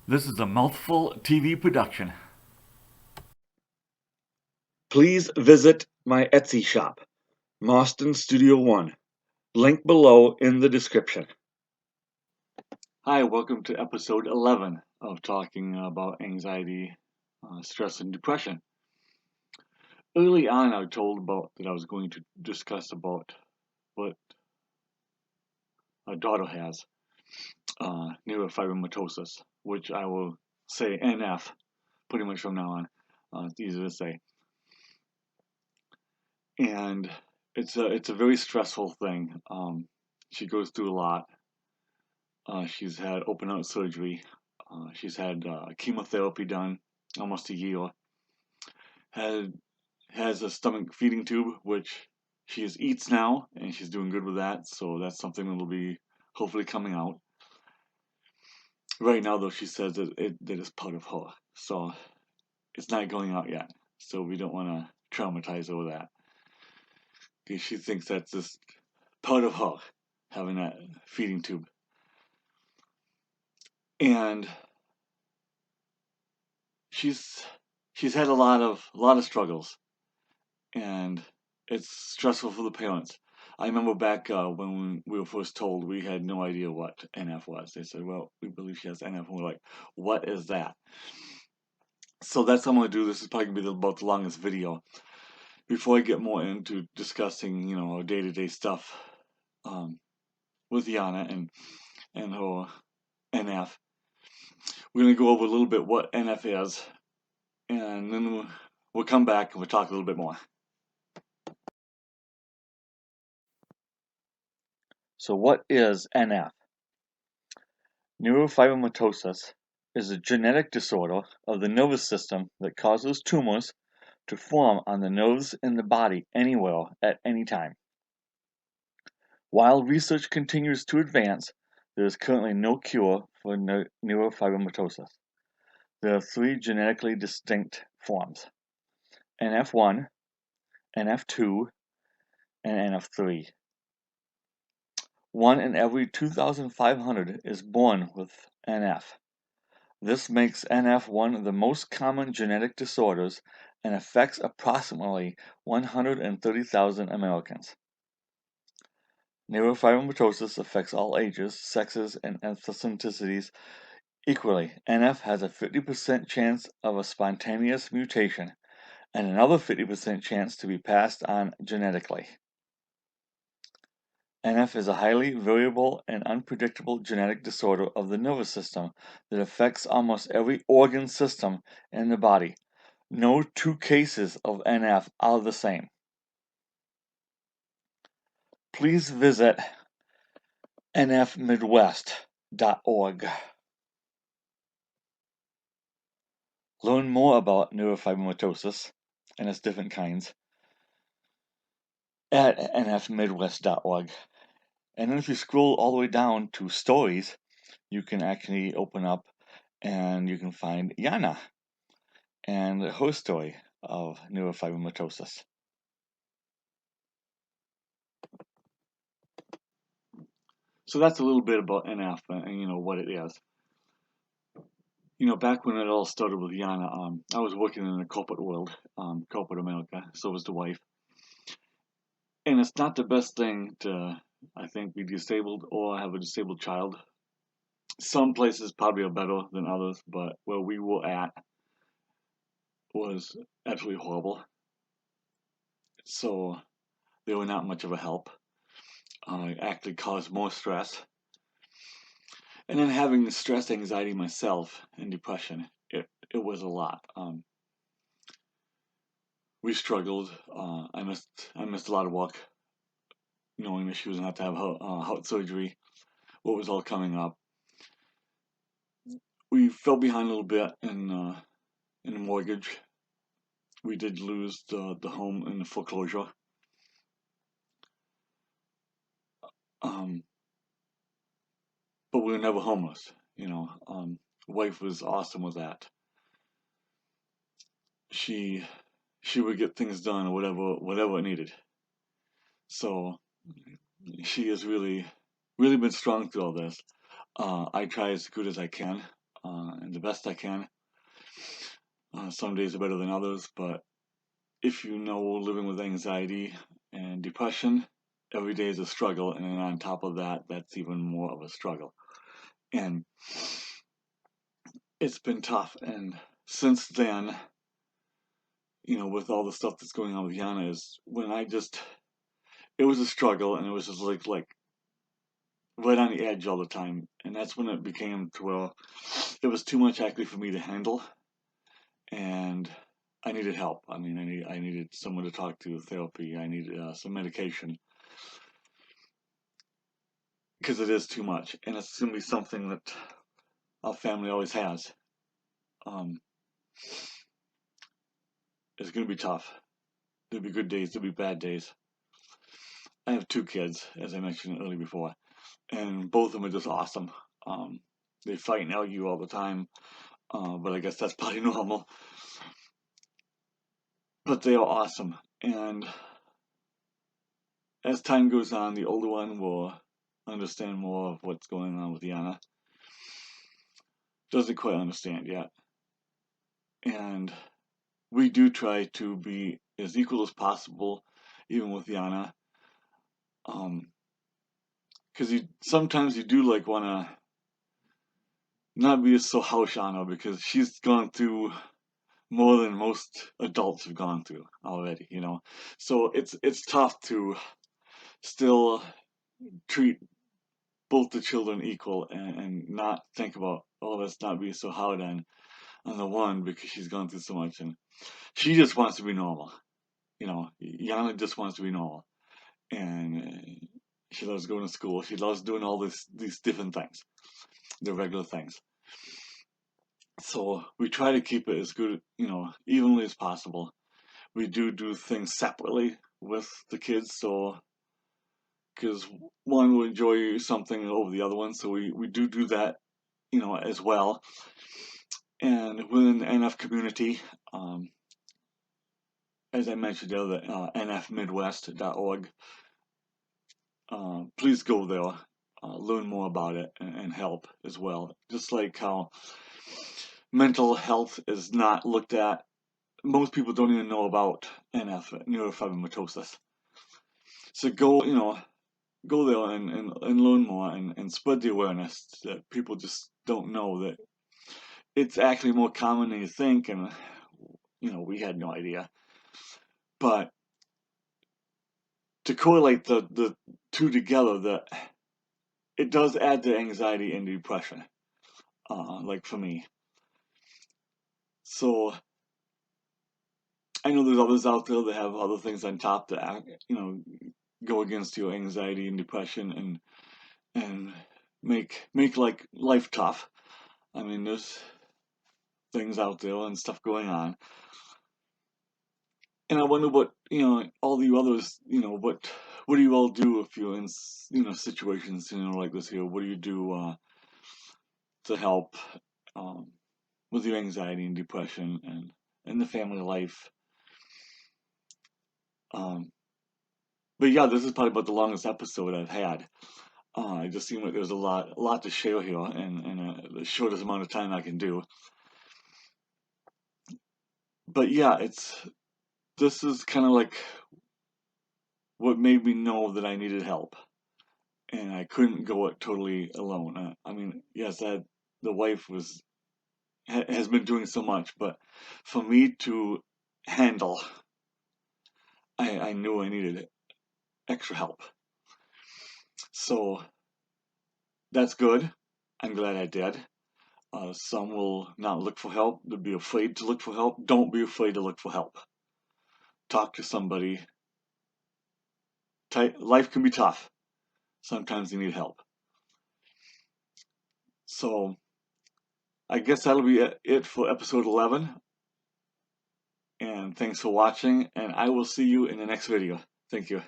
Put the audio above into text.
This is a Mouthful TV production. Please visit my Etsy shop, Marston Studio One. Link below in the description. Hi, welcome to episode 11 of talking about anxiety, stress, and depression. Early on, I was told about that I was going to discuss about what a daughter has, neurofibromatosis, which I will say NF pretty much from now on. It's easy to say. And it's a very stressful thing. She goes through a lot. She's had open heart surgery. She's had chemotherapy done almost a year. Has a stomach feeding tube, which she eats now, and she's doing good with that. So that's something that will be hopefully coming out. Right now, though, she says that that is part of her, so it's not going out yet. So we don't want to traumatize her with that, because she thinks that's just part of her having that feeding tube. And she's had a lot of struggles, and it's stressful for the parents. I remember back when we were first told, we had no idea what NF was. They said, "Well, we believe she has NF," and we're like, "What is that?" So that's what I'm going to do. This is probably going to be about the longest video. Before I get more into discussing, our day-to-day stuff with Yana and her NF, we're going to go over a little bit what NF is, and then we'll come back and we'll talk a little bit more. So what is NF? Neurofibromatosis is a genetic disorder of the nervous system that causes tumors to form on the nerves in the body anywhere at any time. While research continues to advance, there is currently no cure for neurofibromatosis. There are three genetically distinct forms: NF1, NF2, and NF3. One in every 2,500 is born with NF. This makes NF one of the most common genetic disorders and affects approximately 130,000 Americans. Neurofibromatosis affects all ages, sexes, and ethnicities equally. NF has a 50% chance of a spontaneous mutation and another 50% chance to be passed on genetically. NF is a highly variable and unpredictable genetic disorder of the nervous system that affects almost every organ system in the body. No two cases of NF are the same. Please visit nfmidwest.org. Learn more about neurofibromatosis and its different kinds at nfmidwest.org. And then if you scroll all the way down to stories, you can actually open up and you can find Yana and her story of neurofibromatosis. So that's a little bit about NF and what it is. Back when it all started with Yana, I was working in the corporate world, corporate America. So was the wife, and it's not the best thing to, I think, be disabled or have a disabled child. Some places probably are better than others, but where we were at was absolutely horrible. So they were not much of a help. It actually caused more stress. And then having stress, anxiety myself, and depression, it was a lot. We struggled. I missed a lot of work, knowing that she was going to have heart surgery. What was all coming up? We fell behind a little bit in the mortgage. We did lose the home in the foreclosure. But we were never homeless. Wife was awesome with that. She would get things done or whatever it needed. So she has really been strong through all this. I try as good as I can, and the best I can. Some days are better than others, but if you know living with anxiety and depression, every day is a struggle, and then on top of that, that's even more of a struggle. And it's been tough. And since then, with all the stuff that's going on with Yana, is when it was a struggle, and it was just like right on the edge all the time. And that's when it became to where it was too much actually for me to handle, and I needed help. I mean, I needed someone to talk to, therapy. I needed some medication, because it is too much, and it's gonna be something that our family always has. Um, it's gonna be tough. There'll be good days. There'll be bad days. I have two kids, as I mentioned earlier before, and both of them are just awesome. Um, they fight and argue all the time, but I guess that's probably normal. But they are awesome, and as time goes on, the older one will understand more of what's going on with Yana. Doesn't quite understand yet, and we do try to be as equal as possible, even with Yana. Because sometimes you do like want to not be so harsh on her, because she's gone through more than most adults have gone through already. So it's tough to still treat both the children equal, and not think about, oh, let's not be so hard on the one, because she's gone through so much, and she just wants to be normal. Yana just wants to be normal, and she loves going to school. She loves doing all these different things, the regular things. So we try to keep it as good, evenly as possible. We do things separately with the kids, so because one will enjoy something over the other one, so we do that, as well. And within the NF community, as I mentioned earlier, nfmidwest.org. Please go there, learn more about it, and help as well. Just like how mental health is not looked at. Most people don't even know about NF, neurofibromatosis. So go there and learn more, and spread the awareness that people just don't know that it's actually more common than you think, and we had no idea. But to correlate the two together, that it does add to anxiety and depression, like for me. So I know there's others out there that have other things on top that go against your anxiety and depression, and make like life tough. I mean, there's things out there and stuff going on, and I wonder what all the others, what do you all do if you're in situations like this here? What do you do to help with your anxiety and depression and the family life? But yeah, this is probably about the longest episode I've had. It just seemed like there's a lot to share here, and the shortest amount of time I can do. But yeah, this is kind of like what made me know that I needed help, and I couldn't go it totally alone. I mean, yes, the wife has been doing so much, but for me to handle, I knew I needed extra help. So that's good. I'm glad I did. Some will not look for help. They'll be afraid to look for help. Don't be afraid to look for help. Talk to somebody. Life can be tough. Sometimes you need help. So I guess that'll be it for episode 11. And thanks for watching. And I will see you in the next video. Thank you.